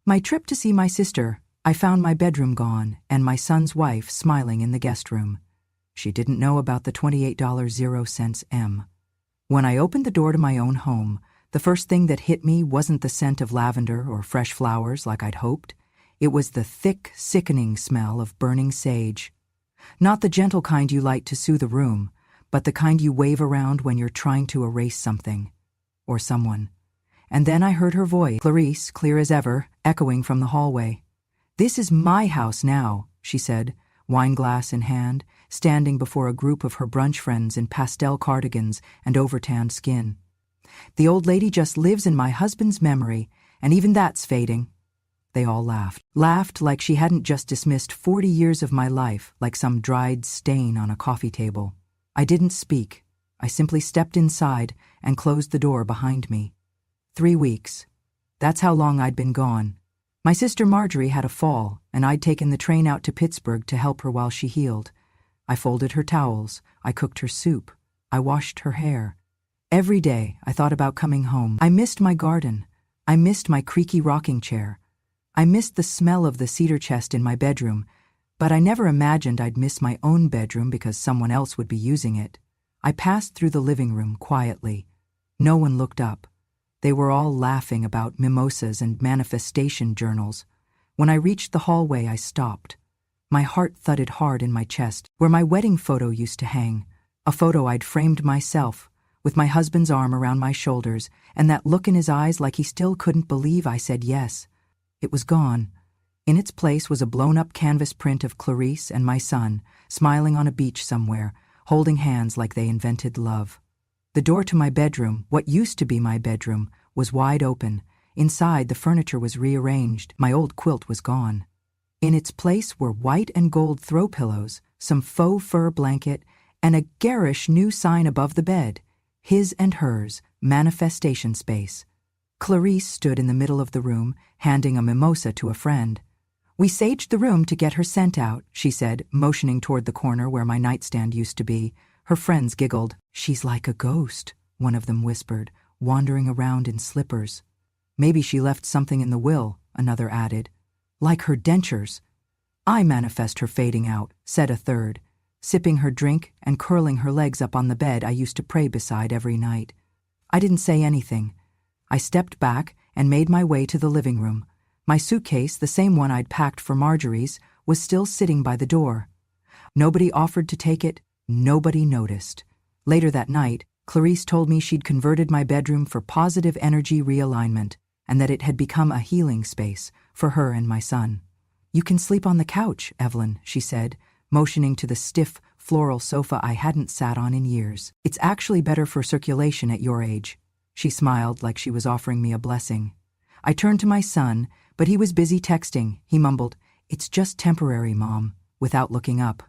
My trip to see my sister, I found my bedroom gone and my son's wife smiling in the guest room. She didn't know about the $28.00 M. When I opened the door to my own home, the first thing that hit me wasn't the scent of lavender or fresh flowers like I'd hoped. It was the thick, sickening smell of burning sage. Not the gentle kind you light to soothe a room, but the kind you wave around when you're trying to erase something. Or someone. And then I heard her voice, Clarice, clear as ever, echoing from the hallway. "This is my house now," she said, wineglass in hand, standing before a group of her brunch friends in pastel cardigans and over-tanned skin. "The old lady just lives in my husband's memory, and even that's fading." They all laughed. Laughed like she hadn't just dismissed 40 years of my life like some dried stain on a coffee table. I didn't speak. I simply stepped inside and closed the door behind me. 3 weeks. That's how long I'd been gone. My sister Marjorie had a fall, and I'd taken the train out to Pittsburgh to help her while she healed. I folded her towels. I cooked her soup. I washed her hair. Every day I thought about coming home. I missed my garden. I missed my creaky rocking chair. I missed the smell of the cedar chest in my bedroom, but I never imagined I'd miss my own bedroom because someone else would be using it. I passed through the living room quietly. No one looked up. They were all laughing about mimosas and manifestation journals. When I reached the hallway, I stopped. My heart thudded hard in my chest, where my wedding photo used to hang, a photo I'd framed myself, with my husband's arm around my shoulders and that look in his eyes like he still couldn't believe I said yes. It was gone. In its place was a blown-up canvas print of Clarice and my son, smiling on a beach somewhere, holding hands like they invented love. The door to my bedroom, what used to be my bedroom, was wide open. Inside, the furniture was rearranged. My old quilt was gone. In its place were white and gold throw pillows, some faux fur blanket, and a garish new sign above the bed, his and hers, manifestation space. Clarice stood in the middle of the room, handing a mimosa to a friend. "We saged the room to get her scent out," she said, motioning toward the corner where my nightstand used to be. Her friends giggled. "She's like a ghost," one of them whispered, wandering around in slippers. "Maybe she left something in the will," another added. "Like her dentures." "I manifest her fading out," said a third, sipping her drink and curling her legs up on the bed I used to pray beside every night. I didn't say anything. I stepped back and made my way to the living room. My suitcase, the same one I'd packed for Marjorie's, was still sitting by the door. Nobody offered to take it. Nobody noticed. Later that night, Clarice told me she'd converted my bedroom for positive energy realignment and that it had become a healing space for her and my son. "You can sleep on the couch, Evelyn," she said, motioning to the stiff, floral sofa I hadn't sat on in years. "It's actually better for circulation at your age." She smiled like she was offering me a blessing. I turned to my son, but he was busy texting. He mumbled, "It's just temporary, Mom," without looking up.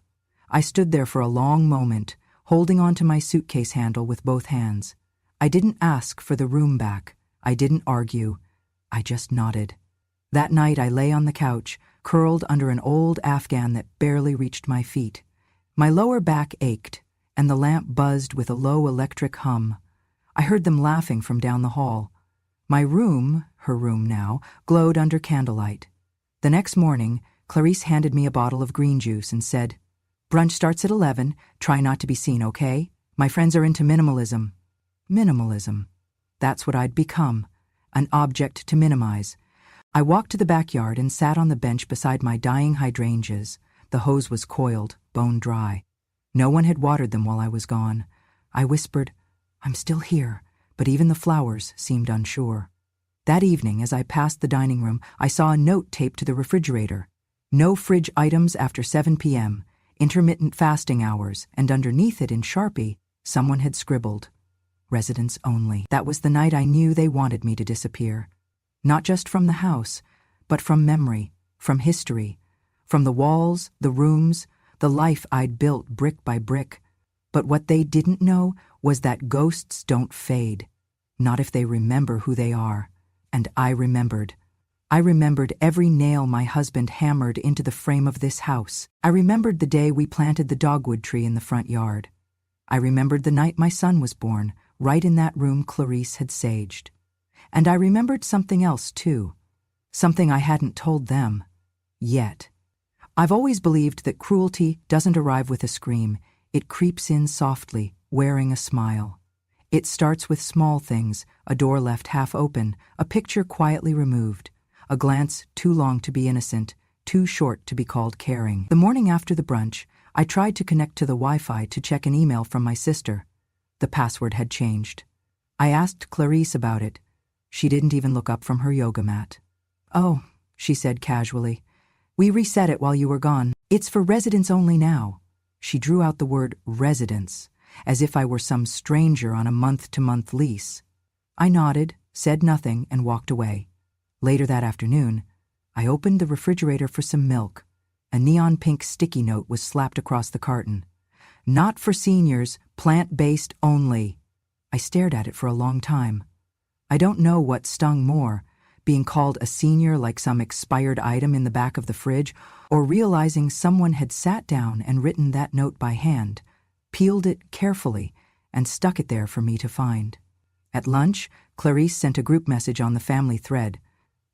I stood there for a long moment, holding on to my suitcase handle with both hands. I didn't ask for the room back. I didn't argue. I just nodded. That night I lay on the couch, curled under an old Afghan that barely reached my feet. My lower back ached, and the lamp buzzed with a low electric hum. I heard them laughing from down the hall. My room, her room now, glowed under candlelight. The next morning, Clarice handed me a bottle of green juice and said, "Brunch starts at 11. Try not to be seen, okay? My friends are into minimalism." Minimalism. That's what I'd become. An object to minimize. I walked to the backyard and sat on the bench beside my dying hydrangeas. The hose was coiled, bone dry. No one had watered them while I was gone. I whispered, "I'm still here," but even the flowers seemed unsure. That evening, as I passed the dining room, I saw a note taped to the refrigerator. "No fridge items after 7 p.m., intermittent fasting hours," and underneath it in Sharpie, someone had scribbled, "Residents only." That was the night I knew they wanted me to disappear. Not just from the house, but from memory, from history, from the walls, the rooms, the life I'd built brick by brick. But what they didn't know was that ghosts don't fade, not if they remember who they are. And I remembered. I remembered every nail my husband hammered into the frame of this house. I remembered the day we planted the dogwood tree in the front yard. I remembered the night my son was born, right in that room Clarice had saged. And I remembered something else, too. something I hadn't told them. Yet. I've always believed that cruelty doesn't arrive with a scream. It creeps in softly, wearing a smile. It starts with small things, a door left half open, a picture quietly removed, a glance too long to be innocent, too short to be called caring. The morning after the brunch, I tried to connect to the Wi-Fi to check an email from my sister. The password had changed. I asked Clarice about it. She didn't even look up from her yoga mat. "Oh," she said casually. "We reset it while you were gone. It's for residents only now." She drew out the word residents, as if I were some stranger on a month-to-month lease. I nodded, said nothing, and walked away. Later that afternoon, I opened the refrigerator for some milk. A neon pink sticky note was slapped across the carton. "Not for seniors, plant-based only." I stared at it for a long time. I don't know what stung more, being called a senior like some expired item in the back of the fridge, or realizing someone had sat down and written that note by hand, peeled it carefully, and stuck it there for me to find. At lunch, Clarice sent a group message on the family thread.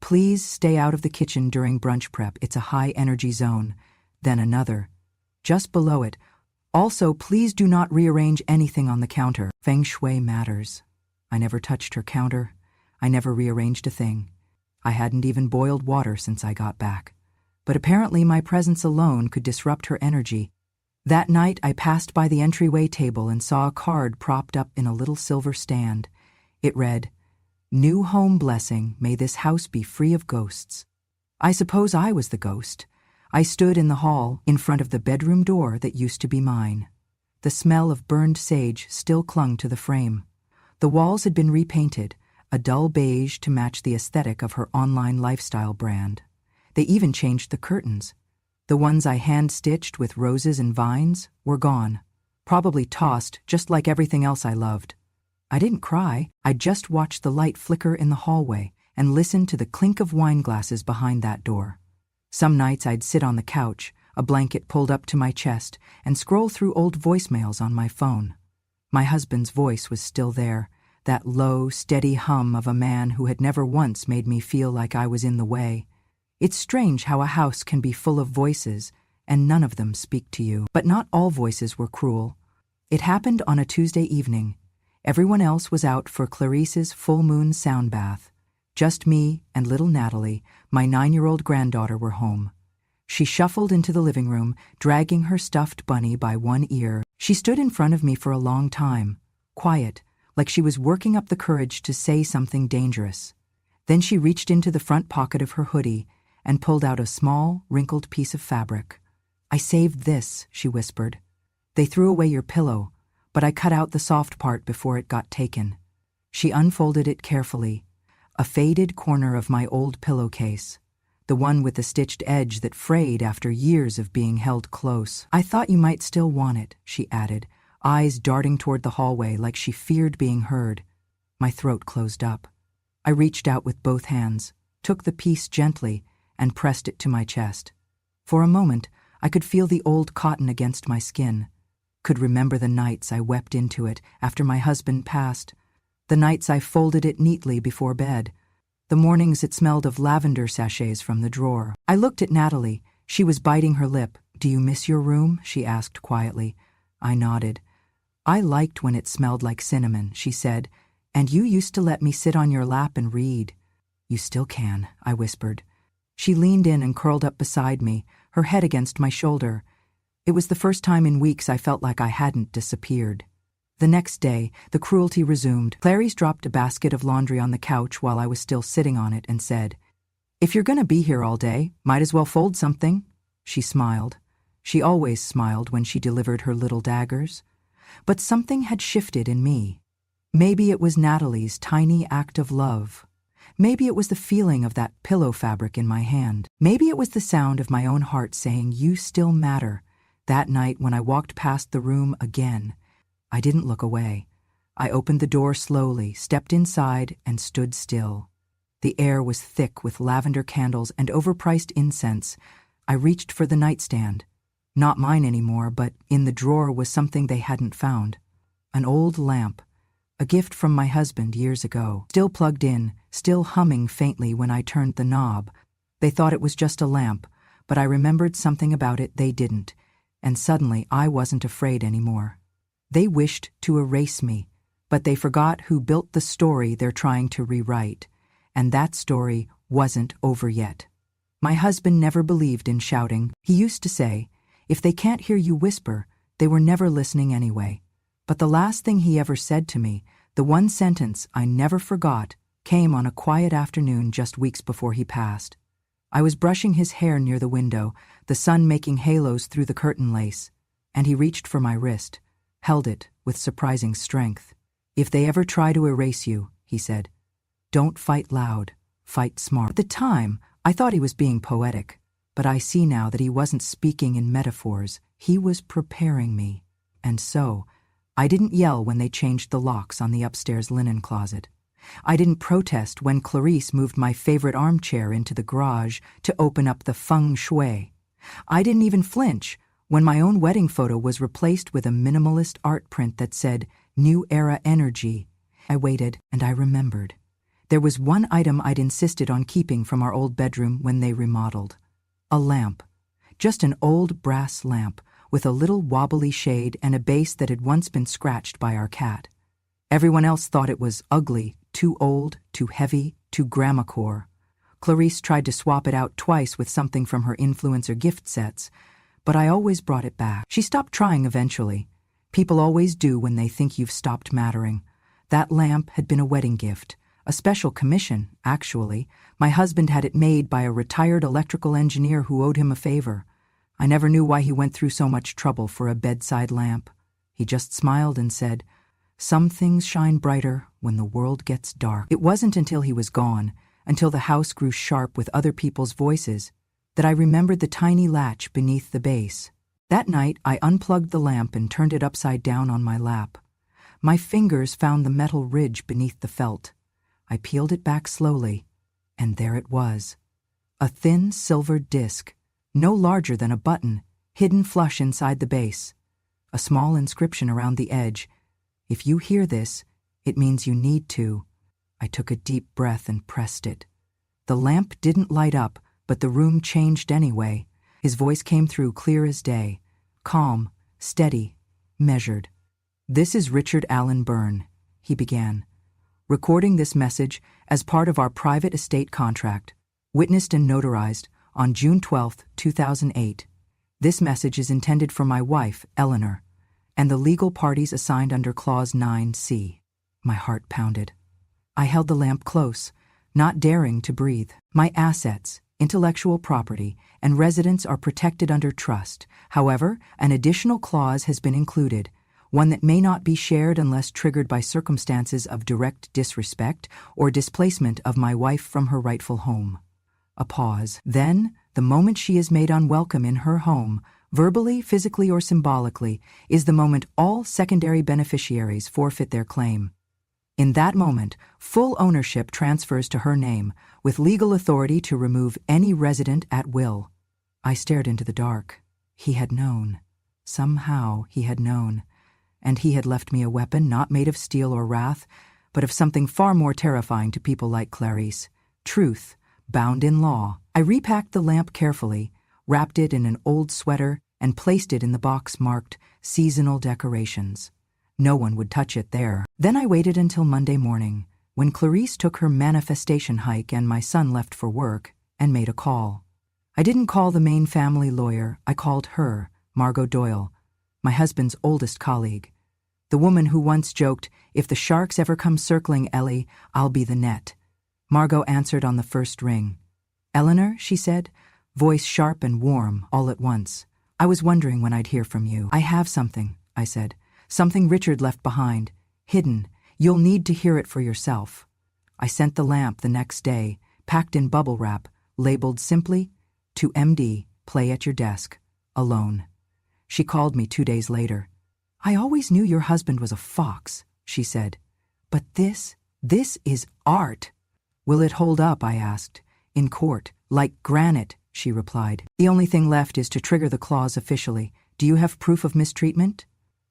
"Please stay out of the kitchen during brunch prep. It's a high-energy zone." Then another. Just below it, "Also, please do not rearrange anything on the counter. Feng shui matters." I never touched her counter. I never rearranged a thing. I hadn't even boiled water since I got back. But apparently my presence alone could disrupt her energy. That night I passed by the entryway table and saw a card propped up in a little silver stand. It read, "New home blessing, may this house be free of ghosts." I suppose I was the ghost. I stood in the hall, in front of the bedroom door that used to be mine. The smell of burned sage still clung to the frame. The walls had been repainted, a dull beige to match the aesthetic of her online lifestyle brand. They even changed the curtains. The ones I hand-stitched with roses and vines were gone, probably tossed just like everything else I loved. I didn't cry. I just watched the light flicker in the hallway and listened to the clink of wine glasses behind that door. Some nights I'd sit on the couch, a blanket pulled up to my chest, and scroll through old voicemails on my phone. My husband's voice was still there, that low, steady hum of a man who had never once made me feel like I was in the way. It's strange how a house can be full of voices, and none of them speak to you. But not all voices were cruel. It happened on a Tuesday evening. Everyone else was out for Clarice's full moon sound bath. Just me and little Natalie, my 9-year-old granddaughter, were home. She shuffled into the living room, dragging her stuffed bunny by one ear. She stood in front of me for a long time, quiet, like she was working up the courage to say something dangerous. Then she reached into the front pocket of her hoodie and pulled out a small, wrinkled piece of fabric. "I saved this," she whispered. "They threw away your pillow, but I cut out the soft part before it got taken." She unfolded it carefully, a faded corner of my old pillowcase, the one with the stitched edge that frayed after years of being held close. "I thought you might still want it," she added, eyes darting toward the hallway like she feared being heard. My throat closed up. I reached out with both hands, took the piece gently, and pressed it to my chest. For a moment, I could feel the old cotton against my skin, could remember the nights I wept into it after my husband passed, the nights I folded it neatly before bed, the mornings it smelled of lavender sachets from the drawer. I looked at Natalie. She was biting her lip. "Do you miss your room?" she asked quietly. I nodded. "I liked when it smelled like cinnamon," she said, "and you used to let me sit on your lap and read." "You still can," I whispered. She leaned in and curled up beside me, her head against my shoulder. It was the first time in weeks I felt like I hadn't disappeared. The next day, the cruelty resumed. Clarice dropped a basket of laundry on the couch while I was still sitting on it and said, "If you're going to be here all day, might as well fold something." She smiled. She always smiled when she delivered her little daggers. But something had shifted in me. Maybe it was Natalie's tiny act of love. Maybe it was the feeling of that pillow fabric in my hand. Maybe it was the sound of my own heart saying, "You still matter." That night when I walked past the room again, I didn't look away. I opened the door slowly, stepped inside, and stood still. The air was thick with lavender candles and overpriced incense. I reached for the nightstand. Not mine anymore, but in the drawer was something they hadn't found. An old lamp, A gift from my husband years ago. Still plugged in, still humming faintly when I turned the knob. They thought it was just a lamp, but I remembered something about it they didn't, and suddenly I wasn't afraid anymore. They wished to erase me, but they forgot who built the story they're trying to rewrite, and that story wasn't over yet. My husband never believed in shouting. He used to say, if they can't hear you whisper, they were never listening anyway. But the last thing he ever said to me, the one sentence I never forgot, came on a quiet afternoon just weeks before he passed. I was brushing his hair near the window, the sun making halos through the curtain lace, and he reached for my wrist, held it with surprising strength. If they ever try to erase you, he said, don't fight loud, fight smart. At the time, I thought he was being poetic, but I see now that he wasn't speaking in metaphors. He was preparing me. And so, I didn't yell when they changed the locks on the upstairs linen closet. I didn't protest when Clarice moved my favorite armchair into the garage to open up the feng shui. I didn't even flinch when my own wedding photo was replaced with a minimalist art print that said, New Era Energy. I waited, and I remembered. There was one item I'd insisted on keeping from our old bedroom when they remodeled. A lamp. Just an old brass lamp with a little wobbly shade and a base that had once been scratched by our cat. Everyone else thought it was ugly, too old, too heavy, too grandma-core. Clarice tried to swap it out twice with something from her influencer gift sets, but I always brought it back. She stopped trying eventually. People always do when they think you've stopped mattering. That lamp had been a wedding gift, a special commission, actually. My husband had it made by a retired electrical engineer who owed him a favor. I never knew why he went through so much trouble for a bedside lamp. He just smiled and said, some things shine brighter when the world gets dark. It wasn't until he was gone, until the house grew sharp with other people's voices, that I remembered the tiny latch beneath the base. That night, I unplugged the lamp and turned it upside down on my lap. My fingers found the metal ridge beneath the felt. I peeled it back slowly, and there it was. A thin silver disc, no larger than a button, hidden flush inside the base. A small inscription around the edge. If you hear this, it means you need to. I took a deep breath and pressed it. The lamp didn't light up, but the room changed anyway. His voice came through clear as day, calm, steady, measured. This is Richard Allen Byrne, he began, recording this message as part of our private estate contract, witnessed and notarized on June 12, 2008. This message is intended for my wife, Eleanor, and the legal parties assigned under Clause 9C. My heart pounded. I held the lamp close, not daring to breathe. My assets, intellectual property, and residence are protected under trust. However, an additional clause has been included, one that may not be shared unless triggered by circumstances of direct disrespect or displacement of my wife from her rightful home. A pause. Then, the moment she is made unwelcome in her home, verbally, physically, or symbolically, is the moment all secondary beneficiaries forfeit their claim. In that moment, full ownership transfers to her name, with legal authority to remove any resident at will. I stared into the dark. He had known. Somehow he had known. And he had left me a weapon not made of steel or wrath, but of something far more terrifying to people like Clarice. Truth, bound in law. I repacked the lamp carefully, wrapped it in an old sweater, and placed it in the box marked Seasonal Decorations. No one would touch it there. Then I waited until Monday morning, when Clarice took her manifestation hike and my son left for work, and made a call. I didn't call the main family lawyer, I called her, Margot Doyle, my husband's oldest colleague. The woman who once joked, if the sharks ever come circling Ellie, I'll be the net. Margot answered on the first ring. Eleanor, she said, voice sharp and warm all at once. I was wondering when I'd hear from you. I have something, I said. Something Richard left behind. Hidden. You'll need to hear it for yourself. I sent the lamp the next day, packed in bubble wrap, labeled simply, to MD, play at your desk, alone. She called me 2 days later. I always knew your husband was a fox, she said. But this is art. Will it hold up, I asked. In court, like granite, she replied. The only thing left is to trigger the clause officially. Do you have proof of mistreatment?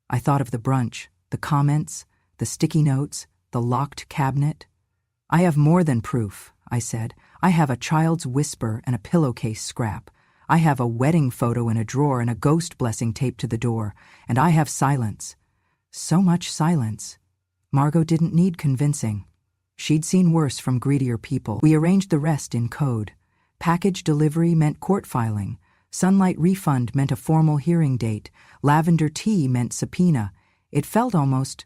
I thought of the brunch, the comments, the sticky notes, the locked cabinet. I have more than proof, I said. I have a child's whisper and a pillowcase scrap. I have a wedding photo in a drawer and a ghost blessing taped to the door. And I have silence. So much silence. Margot didn't need convincing. She'd seen worse from greedier people. We arranged the rest in code. Package delivery meant court filing. Sunlight refund meant a formal hearing date. Lavender tea meant subpoena. It felt almost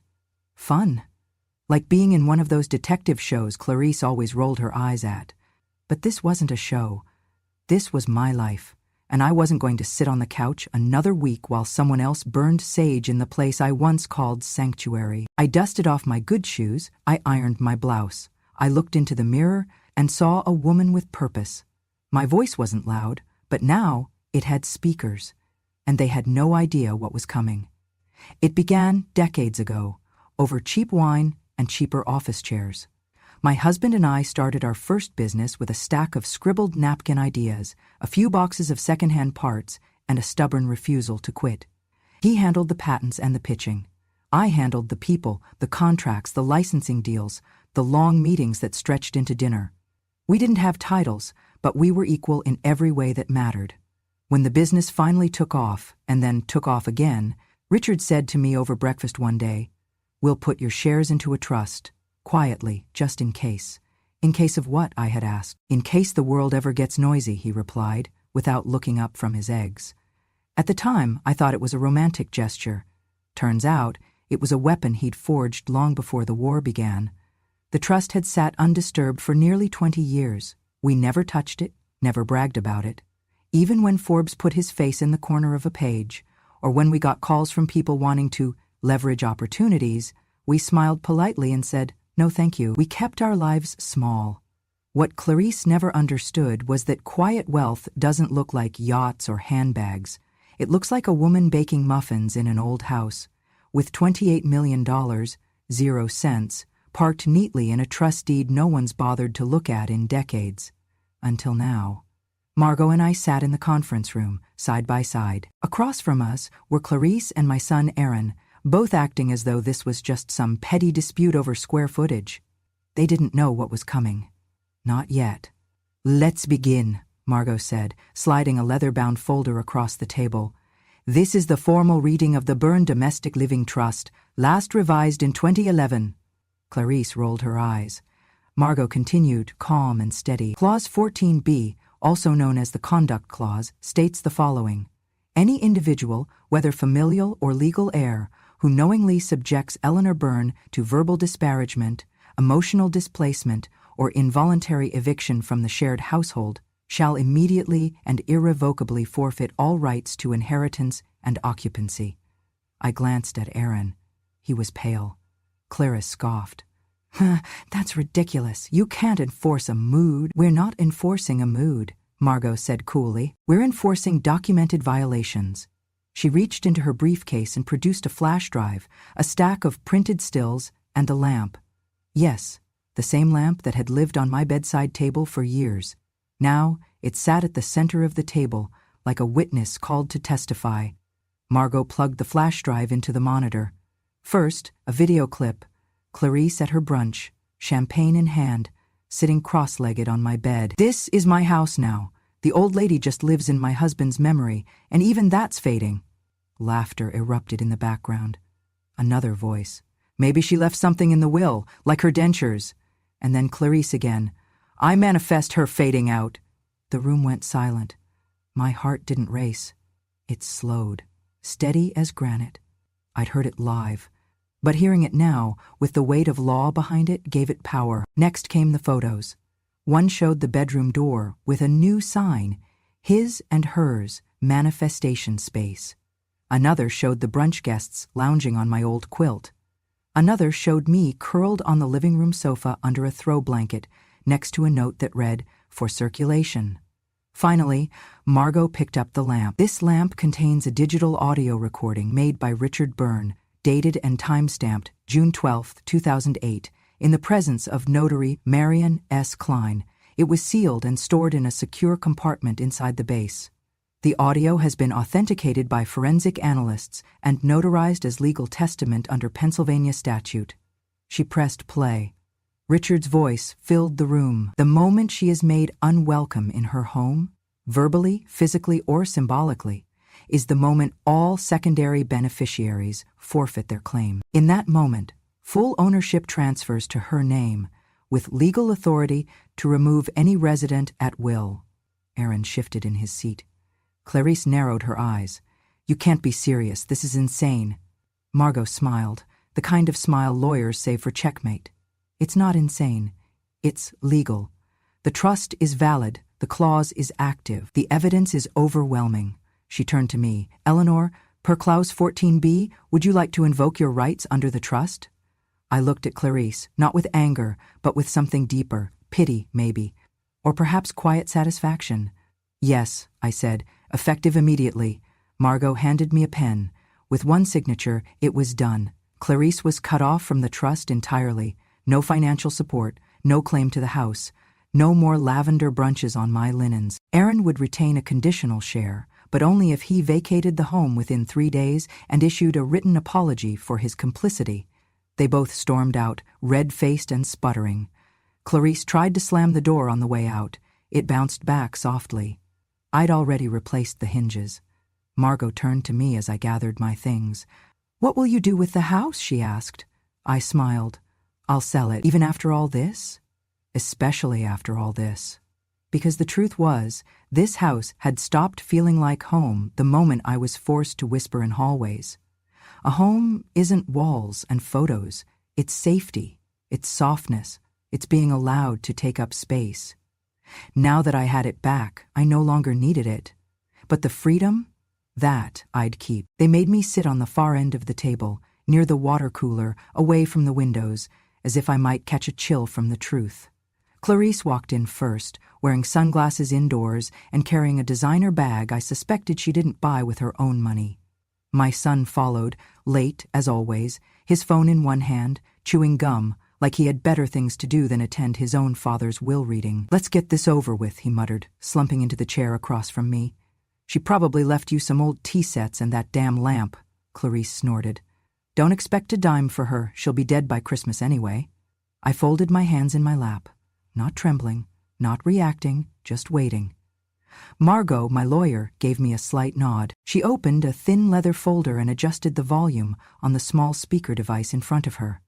fun. Like being in one of those detective shows Clarice always rolled her eyes at. But this wasn't a show. This was my life, and I wasn't going to sit on the couch another week while someone else burned sage in the place I once called sanctuary. I dusted off my good shoes, I ironed my blouse. I looked into the mirror and saw a woman with purpose. My voice wasn't loud, but now it had speakers, and they had no idea what was coming. It began decades ago, over cheap wine and cheaper office chairs. My husband and I started our first business with a stack of scribbled napkin ideas, a few boxes of secondhand parts, and a stubborn refusal to quit. He handled the patents and the pitching. I handled the people, the contracts, the licensing deals, the long meetings that stretched into dinner. We didn't have titles, but we were equal in every way that mattered. When the business finally took off, and then took off again, Richard said to me over breakfast one day, "We'll put your shares into a trust. Quietly, just in case." "In case of what?" I had asked. "In case the world ever gets noisy," he replied, without looking up from his eggs. At the time, I thought it was a romantic gesture. Turns out, it was a weapon he'd forged long before the war began. The trust had sat undisturbed for nearly 20 years. We never touched it, never bragged about it. Even when Forbes put his face in the corner of a page, or when we got calls from people wanting to leverage opportunities, we smiled politely and said, "No thank you." We kept our lives small. What Clarice never understood was that quiet wealth doesn't look like yachts or handbags. It looks like a woman baking muffins in an old house, with $28 million, 0 cents, parked neatly in a trust deed no one's bothered to look at in decades. Until now. Margot and I sat in the conference room, side by side. Across from us were Clarice and my son Aaron, both acting as though this was just some petty dispute over square footage. They didn't know what was coming. Not yet. "Let's begin," Margot said, sliding a leather-bound folder across the table. "This is the formal reading of the Byrne Domestic Living Trust, last revised in 2011. Clarice rolled her eyes. Margot continued, calm and steady. Clause 14b, also known as the Conduct Clause, states the following. Any individual, whether familial or legal heir, who knowingly subjects Eleanor Byrne to verbal disparagement, emotional displacement, or involuntary eviction from the shared household, shall immediately and irrevocably forfeit all rights to inheritance and occupancy. I glanced at Aaron. He was pale. Clarice scoffed. That's ridiculous. You can't enforce a mood. We're not enforcing a mood, Margot said coolly. We're enforcing documented violations. She reached into her briefcase and produced a flash drive, a stack of printed stills, and a lamp. Yes, the same lamp that had lived on my bedside table for years. Now, it sat at the center of the table, like a witness called to testify. Margot plugged the flash drive into the monitor. First, a video clip. Clarice at her brunch, champagne in hand, sitting cross-legged on my bed. "This is my house now. The old lady just lives in my husband's memory, and even that's fading." Laughter erupted in the background. Another voice. "Maybe she left something in the will, like her dentures." And then Clarice again. "I manifest her fading out." The room went silent. My heart didn't race. It slowed, steady as granite. I'd heard it live. But hearing it now, with the weight of law behind it, gave it power. Next came the photos. One showed the bedroom door with a new sign, his and hers, manifestation space. Another showed the brunch guests lounging on my old quilt. Another showed me curled on the living room sofa under a throw blanket, next to a note that read, "For circulation." Finally, Margot picked up the lamp. This lamp contains a digital audio recording made by Richard Byrne, dated and time-stamped June 12, 2008, in the presence of notary Marion S. Klein. It was sealed and stored in a secure compartment inside the base. The audio has been authenticated by forensic analysts and notarized as legal testament under Pennsylvania statute. She pressed play. Richard's voice filled the room. The moment she is made unwelcome in her home, verbally, physically, or symbolically, is the moment all secondary beneficiaries forfeit their claim. In that moment, full ownership transfers to her name, with legal authority to remove any resident at will. Aaron shifted in his seat. Clarice narrowed her eyes. You can't be serious. This is insane. Margot smiled, the kind of smile lawyers save for checkmate. It's not insane. It's legal. The trust is valid. The clause is active. The evidence is overwhelming. She turned to me. Eleanor, per Clause 14b, would you like to invoke your rights under the trust? I looked at Clarice, not with anger, but with something deeper, pity, maybe, or perhaps quiet satisfaction. Yes, I said, effective immediately. Margot handed me a pen. With one signature, it was done. Clarice was cut off from the trust entirely. No financial support, no claim to the house, no more lavender brunches on my linens. Aaron would retain a conditional share, but only if he vacated the home within 3 days and issued a written apology for his complicity. They both stormed out, red-faced and sputtering. Clarice tried to slam the door on the way out. It bounced back softly. I'd already replaced the hinges. Margot turned to me as I gathered my things. What will you do with the house? She asked. I smiled. I'll sell it, even after all this? Especially after all this. Because the truth was, this house had stopped feeling like home the moment I was forced to whisper in hallways. A home isn't walls and photos. It's safety. It's softness. It's being allowed to take up space. Now that I had it back, I no longer needed it. But the freedom? That I'd keep. They made me sit on the far end of the table, near the water cooler, away from the windows, as if I might catch a chill from the truth. Clarice walked in first, wearing sunglasses indoors and carrying a designer bag I suspected she didn't buy with her own money. My son followed, late as always, his phone in one hand, chewing gum, like he had better things to do than attend his own father's will reading. Let's get this over with, he muttered, slumping into the chair across from me. She probably left you some old tea sets and that damn lamp, Clarice snorted. Don't expect a dime for her. She'll be dead by Christmas anyway. I folded my hands in my lap, not trembling, not reacting, just waiting. Margot, my lawyer, gave me a slight nod. She opened a thin leather folder and adjusted the volume on the small speaker device in front of her.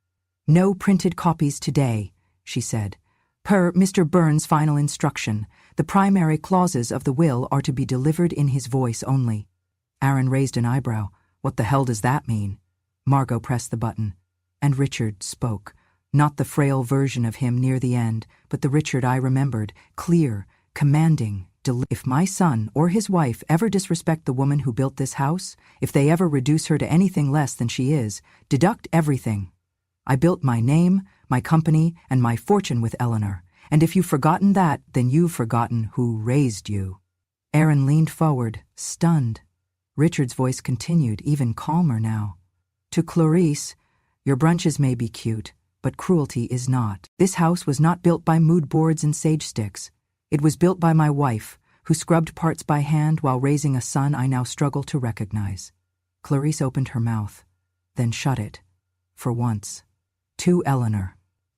No printed copies today, she said. Per Mr. Burns' final instruction, the primary clauses of the will are to be delivered in his voice only. Aaron raised an eyebrow. What the hell does that mean? Margot pressed the button, and Richard spoke. Not the frail version of him near the end, but the Richard I remembered, clear, commanding. If my son or his wife ever disrespect the woman who built this house, if they ever reduce her to anything less than she is, deduct everything. I built my name, my company, and my fortune with Eleanor, and if you've forgotten that, then you've forgotten who raised you. Aaron leaned forward, stunned. Richard's voice continued, even calmer now. To Clarice, your brunches may be cute, but cruelty is not. This house was not built by mood boards and sage sticks. It was built by my wife, who scrubbed parts by hand while raising a son I now struggle to recognize. Clarice opened her mouth, then shut it. For once. To Eleanor,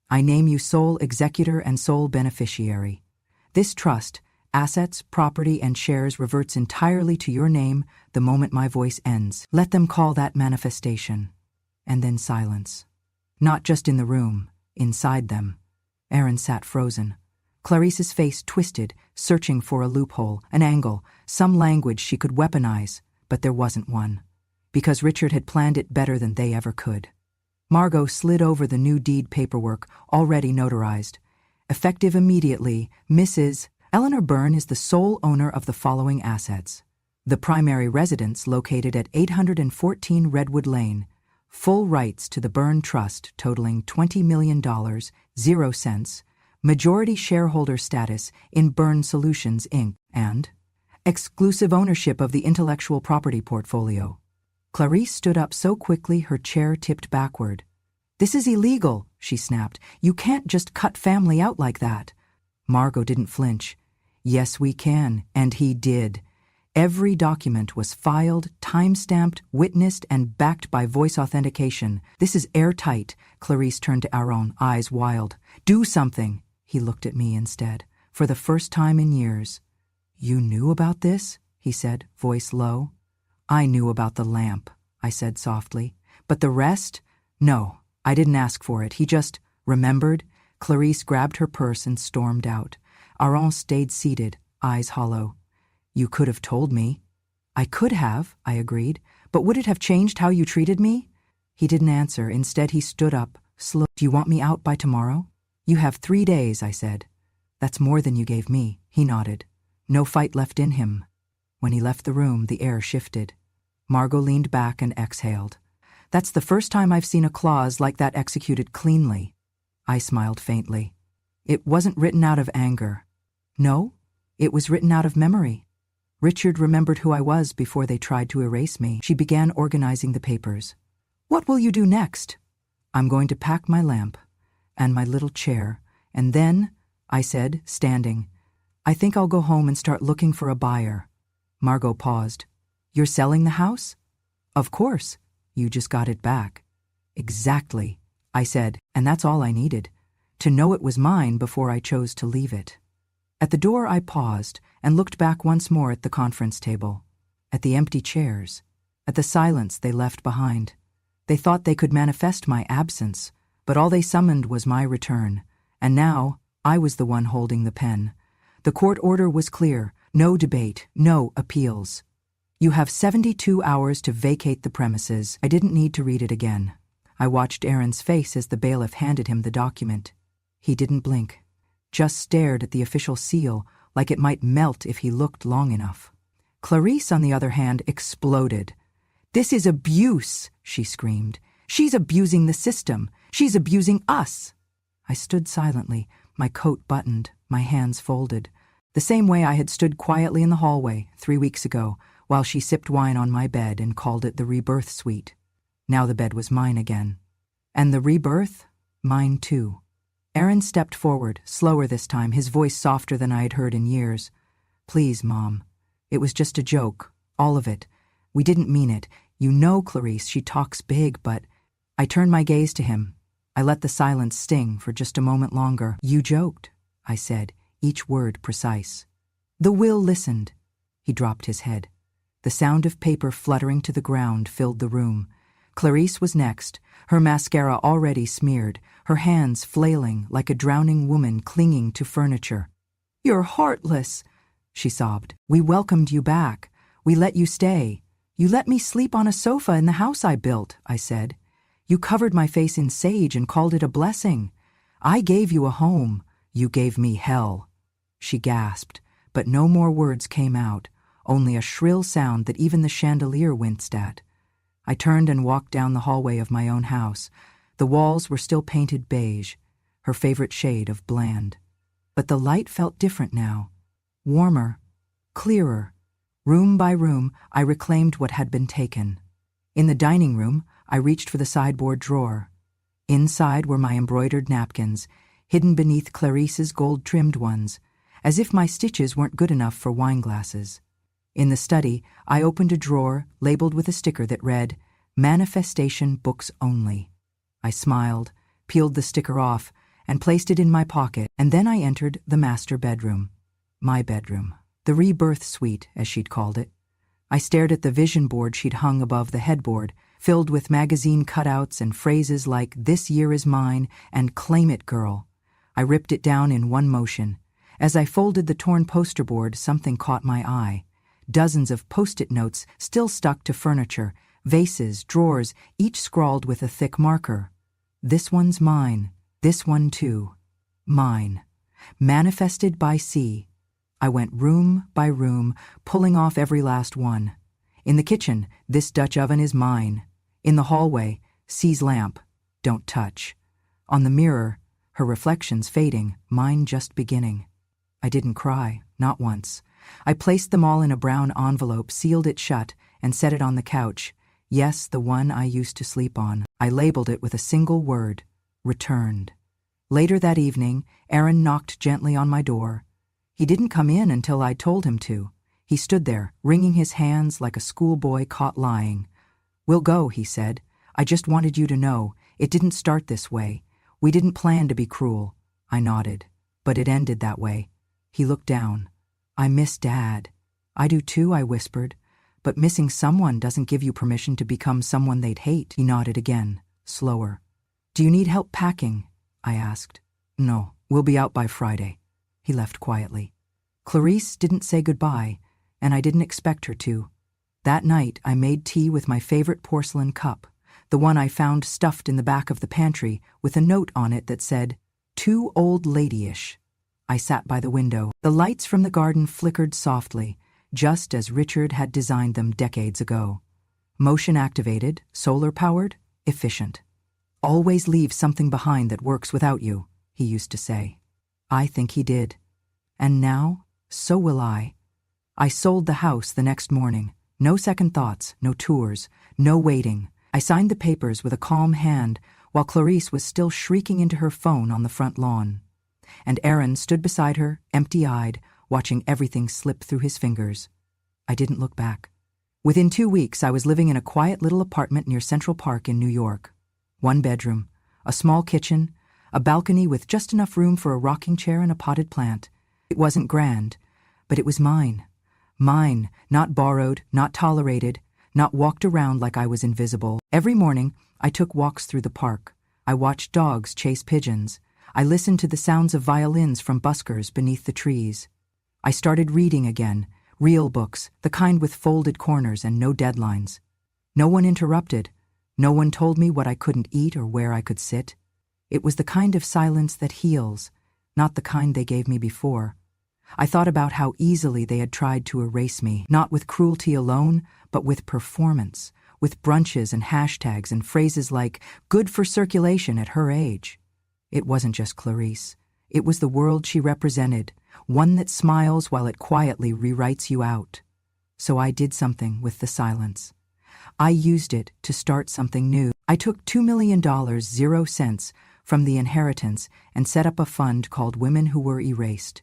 I name you sole executor and sole beneficiary. This trust, assets, property, and shares reverts entirely to your name the moment my voice ends. Let them call that manifestation. And then silence. Not just in the room, inside them. Aaron sat frozen. Clarice's face twisted, searching for a loophole, an angle, some language she could weaponize, but there wasn't one. Because Richard had planned it better than they ever could. Margot slid over the new deed paperwork, already notarized. Effective immediately, Mrs. Eleanor Byrne is the sole owner of the following assets. The primary residence located at 814 Redwood Lane. Full rights to the Byrne Trust totaling $20 million, 0 cents. Majority shareholder status in Byrne Solutions, Inc., and exclusive ownership of the intellectual property portfolio. Clarice stood up so quickly her chair tipped backward. This is illegal, she snapped. You can't just cut family out like that. Margot didn't flinch. Yes, we can, and he did. Every document was filed, time-stamped, witnessed, and backed by voice authentication. This is airtight. Clarice turned to Aaron, eyes wild. Do something. He looked at me instead, for the first time in years. You knew about this? He said, voice low. I knew about the lamp, I said softly. But the rest? No, I didn't ask for it. He just remembered. Clarice grabbed her purse and stormed out. Aaron stayed seated, eyes hollow. You could have told me. I could have, I agreed, but would it have changed how you treated me? He didn't answer. Instead, he stood up, slow. Do you want me out by tomorrow? You have 3 days, I said. That's more than you gave me, he nodded. No fight left in him. When he left the room, the air shifted. Margot leaned back and exhaled. That's the first time I've seen a clause like that executed cleanly. I smiled faintly. It wasn't written out of anger. No, it was written out of memory. Richard remembered who I was before they tried to erase me. She began organizing the papers. What will you do next? I'm going to pack my lamp and my little chair, and then, I said, standing, I think I'll go home and start looking for a buyer. Margot paused. You're selling the house? Of course. You just got it back. Exactly, I said, and that's all I needed, to know it was mine before I chose to leave it. At the door I paused and looked back once more at the conference table, at the empty chairs, at the silence they left behind. They thought they could manifest my absence, but all they summoned was my return, and now I was the one holding the pen. The court order was clear, no debate, no appeals. You have 72 hours to vacate the premises. I didn't need to read it again. I watched Aaron's face as the bailiff handed him the document. He didn't blink, just stared at the official seal like it might melt if he looked long enough. Clarice, on the other hand, exploded. This is abuse, she screamed. She's abusing the system. She's abusing us. I stood silently, my coat buttoned, my hands folded, the same way I had stood quietly in the hallway 3 weeks ago while she sipped wine on my bed and called it the rebirth suite. Now the bed was mine again. And the rebirth? Mine too. Aaron stepped forward, slower this time, his voice softer than I had heard in years. Please, Mom. It was just a joke. All of it. We didn't mean it. You know, Clarice, she talks big, but... I turned my gaze to him. I let the silence sting for just a moment longer. You joked, I said, each word precise. The will listened. He dropped his head. The sound of paper fluttering to the ground filled the room. Clarice was next, her mascara already smeared, her hands flailing like a drowning woman clinging to furniture. You're heartless, she sobbed. We welcomed you back. We let you stay. You let me sleep on a sofa in the house I built, I said. You covered my face in sage and called it a blessing. I gave you a home. You gave me hell. She gasped, but no more words came out, only a shrill sound that even the chandelier winced at. I turned and walked down the hallway of my own house. The walls were still painted beige, her favorite shade of bland. But the light felt different now, warmer, clearer. Room by room, I reclaimed what had been taken. In the dining room, I reached for the sideboard drawer. Inside were my embroidered napkins, hidden beneath Clarice's gold-trimmed ones, as if my stitches weren't good enough for wine glasses. In the study, I opened a drawer labeled with a sticker that read, Manifestation Books Only. I smiled, peeled the sticker off, and placed it in my pocket, and then I entered the master bedroom. My bedroom. The rebirth suite, as she'd called it. I stared at the vision board she'd hung above the headboard, filled with magazine cutouts and phrases like, This year is mine, and Claim it, girl. I ripped it down in one motion. As I folded the torn poster board, something caught my eye. Dozens of post-it notes still stuck to furniture, vases, drawers, each scrawled with a thick marker. This one's mine. This one too. Mine. Manifested by C. I went room by room, pulling off every last one. In the kitchen, this Dutch oven is mine. In the hallway, C's lamp. Don't touch. On the mirror, her reflections fading, mine just beginning. I didn't cry, not once. I placed them all in a brown envelope, sealed it shut, and set it on the couch. Yes, the one I used to sleep on. I labeled it with a single word, returned. Later that evening, Aaron knocked gently on my door. He didn't come in until I told him to. He stood there, wringing his hands like a schoolboy caught lying. "We'll go," he said. "I just wanted you to know, it didn't start this way. We didn't plan to be cruel." I nodded. "But it ended that way." He looked down. "I miss Dad." "I do too," I whispered. "But missing someone doesn't give you permission to become someone they'd hate." He nodded again, slower. "Do you need help packing?" I asked. "No, we'll be out by Friday." He left quietly. Clarice didn't say goodbye, and I didn't expect her to. That night I made tea with my favorite porcelain cup, the one I found stuffed in the back of the pantry with a note on it that said, "Too old ladyish." I sat by the window. The lights from the garden flickered softly, just as Richard had designed them decades ago. Motion-activated, solar-powered, efficient. "Always leave something behind that works without you," he used to say. I think he did. And now, so will I. I sold the house the next morning. No second thoughts, no tours, no waiting. I signed the papers with a calm hand while Clarice was still shrieking into her phone on the front lawn. And Aaron stood beside her, empty-eyed, watching everything slip through his fingers. I didn't look back. Within 2 weeks, I was living in a quiet little apartment near Central Park in New York. 1 bedroom, a small kitchen, a balcony with just enough room for a rocking chair and a potted plant. It wasn't grand, but it was mine. Mine, not borrowed, not tolerated, not walked around like I was invisible. Every morning, I took walks through the park. I watched dogs chase pigeons. I listened to the sounds of violins from buskers beneath the trees. I started reading again, real books, the kind with folded corners and no deadlines. No one interrupted. No one told me what I couldn't eat or where I could sit. It was the kind of silence that heals, not the kind they gave me before. I thought about how easily they had tried to erase me, not with cruelty alone, but with performance, with brunches and hashtags and phrases like, "good for circulation at her age." It wasn't just Clarice. It was the world she represented, one that smiles while it quietly rewrites you out. So I did something with the silence. I used it to start something new. I took $2 million, 0 cents, from the inheritance and set up a fund called Women Who Were Erased.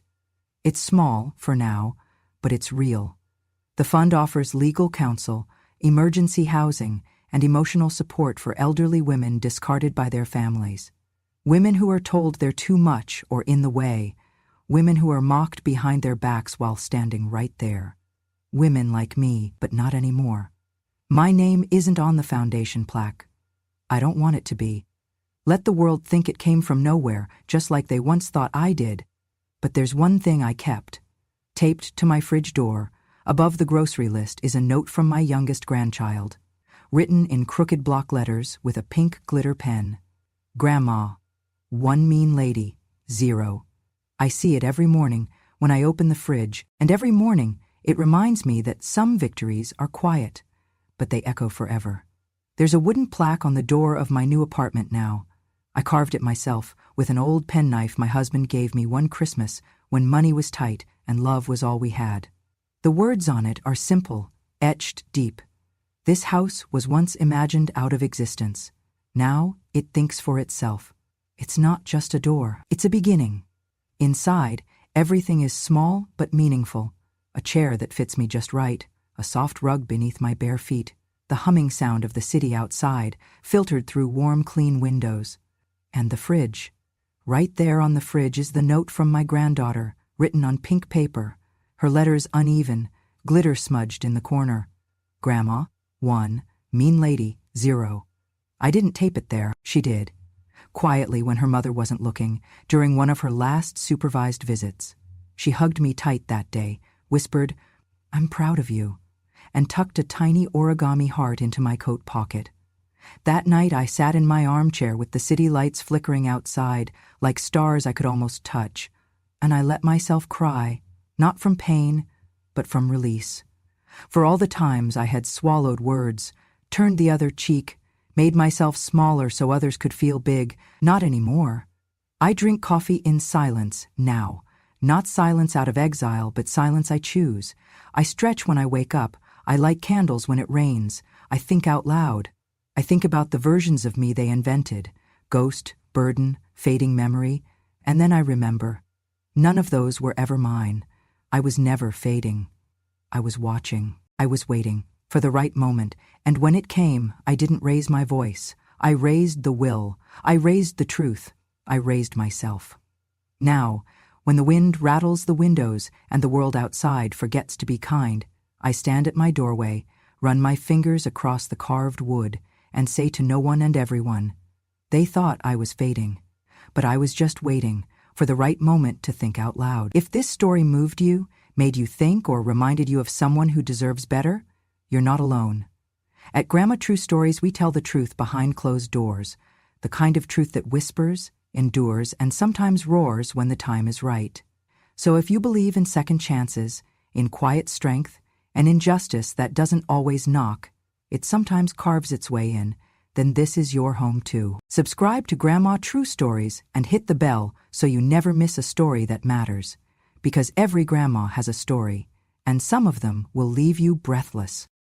It's small, for now, but it's real. The fund offers legal counsel, emergency housing, and emotional support for elderly women discarded by their families. Women who are told they're too much or in the way. Women who are mocked behind their backs while standing right there. Women like me, but not anymore. My name isn't on the foundation plaque. I don't want it to be. Let the world think it came from nowhere, just like they once thought I did. But there's one thing I kept. Taped to my fridge door, above the grocery list, is a note from my youngest grandchild, written in crooked block letters with a pink glitter pen. "Grandma, 1 mean lady, 0. I see it every morning when I open the fridge, and every morning it reminds me that some victories are quiet, but they echo forever. There's a wooden plaque on the door of my new apartment now. I carved it myself with an old penknife my husband gave me one Christmas when money was tight and love was all we had. The words on it are simple, etched deep. This house was once imagined out of existence. Now it thinks for itself. It's not just a door, it's a beginning. Inside, everything is small but meaningful. A chair that fits me just right, a soft rug beneath my bare feet, the humming sound of the city outside, filtered through warm, clean windows. And the fridge. Right there on the fridge is the note from my granddaughter, written on pink paper, her letters uneven, glitter smudged in the corner. Grandma, 1, mean lady, 0. I didn't tape it there, she did. Quietly when her mother wasn't looking, during one of her last supervised visits. She hugged me tight that day, whispered, "I'm proud of you," and tucked a tiny origami heart into my coat pocket. That night I sat in my armchair with the city lights flickering outside, like stars I could almost touch, and I let myself cry, not from pain, but from release. For all the times I had swallowed words, turned the other cheek, made myself smaller so others could feel big, not anymore. I drink coffee in silence now, not silence out of exile, but silence I choose. I stretch when I wake up, I light candles when it rains, I think out loud. I think about the versions of me they invented, ghost, burden, fading memory, and then I remember. None of those were ever mine. I was never fading. I was watching. I was waiting for the right moment, and when it came, I didn't raise my voice. I raised the will. I raised the truth. I raised myself. Now, when the wind rattles the windows and the world outside forgets to be kind, I stand at my doorway, run my fingers across the carved wood, and say to no one and everyone, they thought I was fading, but I was just waiting for the right moment to think out loud. If this story moved you, made you think, or reminded you of someone who deserves better, you're not alone. At Grandma True Stories, we tell the truth behind closed doors, the kind of truth that whispers, endures, and sometimes roars when the time is right. So if you believe in second chances, in quiet strength, and in justice that doesn't always knock, it sometimes carves its way in, then this is your home too. Subscribe to Grandma True Stories and hit the bell so you never miss a story that matters. Because every grandma has a story, and some of them will leave you breathless.